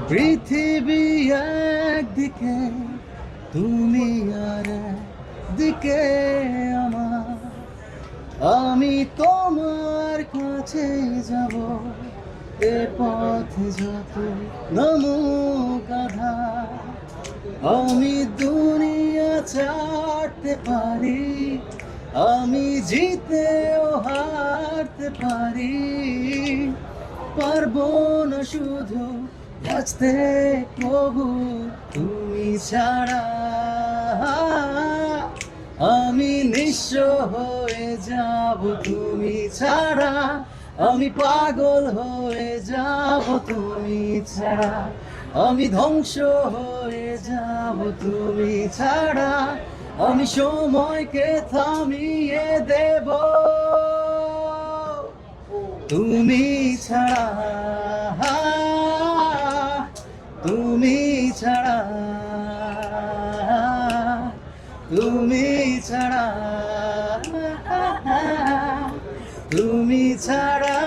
পৃথিবী একদিকে, তুমি আর একদিকে আমার। আমি তোমার কাছে যাব, এ পথে যত নমুক আধার। আমি দুনিয়া ছাড়তে পারি, আমি জিতেও হারতে পারি, পারবো না শুধু বাঁচতে প্রভু তুমি ছাড়া। আমি নিঃস্ব হয়ে যাব তুমি ছাড়া, আমি পাগল হয়ে যাব তুমি ছাড়া, আমি ধ্বংস হয়ে যাব তুমি ছাড়া, আমি সময়কে থামিয়ে দেব তুমি ছাড়া, তুমি ছাড়া, তুমি ছাড়া, তুমি ছাড়া।